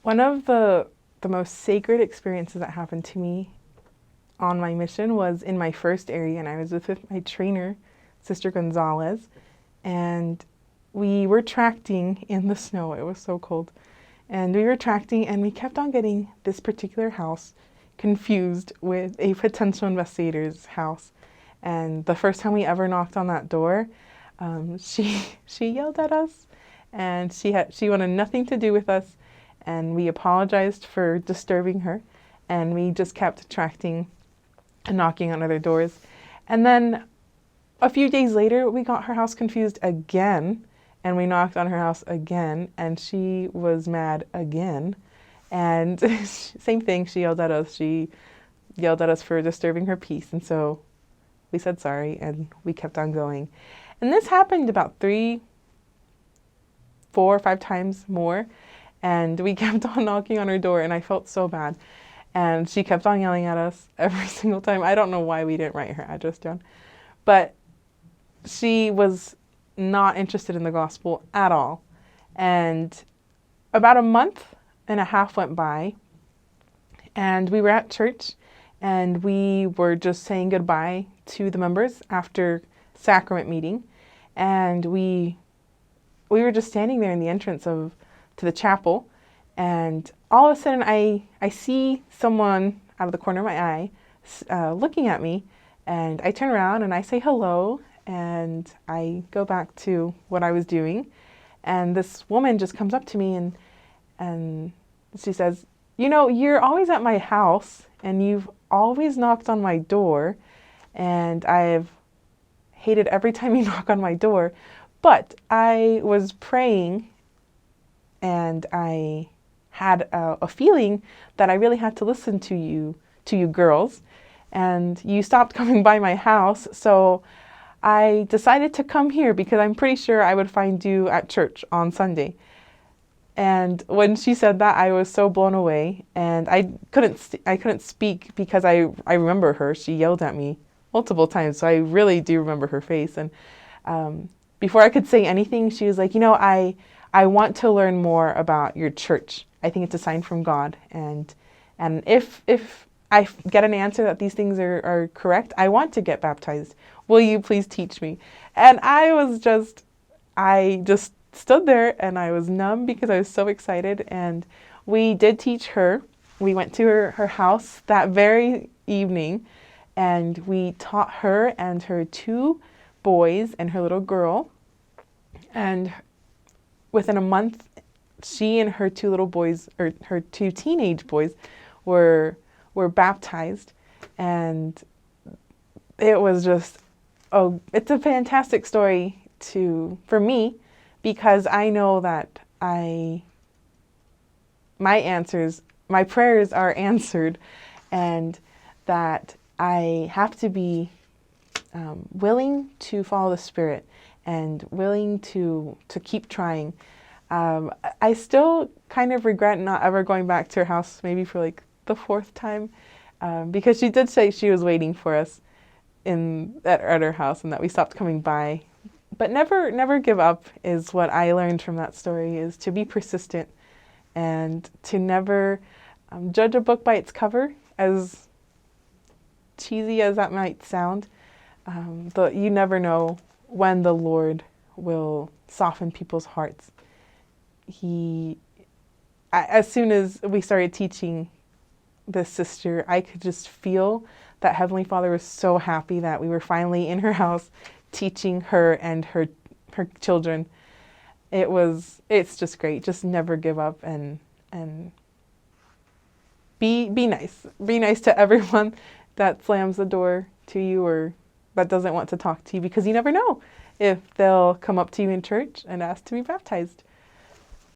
One of the most sacred experiences that happened to me on my mission was in my first area, and I was with my trainer, Sister Gonzalez, and we were tracting in the snow. It was so cold. And we were tracting, and we kept on getting this particular house confused with a potential investigator's house. And the first time we ever knocked on that door, she yelled at us, and she wanted nothing to do with us, and we apologized for disturbing her, and we just kept tracting and knocking on other doors. And then a few days later, we got her house confused again, and we knocked on her house again, and she was mad again. And same thing, she yelled at us. She yelled at us for disturbing her peace, and so we said sorry, and we kept on going. And this happened about 3, 4, 5 times more, and we kept on knocking on her door, and I felt so bad. And she kept on yelling at us every single time. I don't know why we didn't write her address down, but she was not interested in the gospel at all. And about a month and a half went by, and we were at church, and we were just saying goodbye to the members after sacrament meeting, and we were just standing there in the entrance to the chapel, and all of a sudden I see someone out of the corner of my eye looking at me, and I turn around and I say hello, and I go back to what I was doing, and this woman just comes up to me and she says, "You know, you're always at my house, and you've always knocked on my door, and I've hated every time you knock on my door, but I was praying, and I had a feeling that I really had to listen to you girls, and you stopped coming by my house, so I decided to come here because I'm pretty sure I would find you at church on Sunday." And when she said that, I was so blown away, and I couldn't speak because I remember her. She yelled at me multiple times, so I really do remember her face. And before I could say anything, she was like, I want to learn more about your church. I think it's a sign from God, and if I get an answer that these things are correct, I want to get baptized. Will you please teach me?" And I just stood there, and I was numb because I was so excited. And we did teach her. We went to her house that very evening, and we taught her and her 2 boys and her little girl. And within a month, she and her 2 little boys, or her 2 teenage boys, were baptized. And it was just, it's a fantastic story for me, because I know that my prayers are answered, and that I have to be willing to follow the Spirit and willing to keep trying. I still kind of regret not ever going back to her house, maybe for like the 4th time, because she did say she was waiting for us at her house, and that we stopped coming by. But never give up is what I learned from that story, is to be persistent, and to never judge a book by its cover, as cheesy as that might sound. You never know when the Lord will soften people's hearts. As soon as we started teaching this sister, I could just feel that Heavenly Father was so happy that we were finally in her house teaching her and her children. It's just great. Just never give up, and be nice. Be nice to everyone that slams the door to you or that doesn't want to talk to you, because you never know if they'll come up to you in church and ask to be baptized.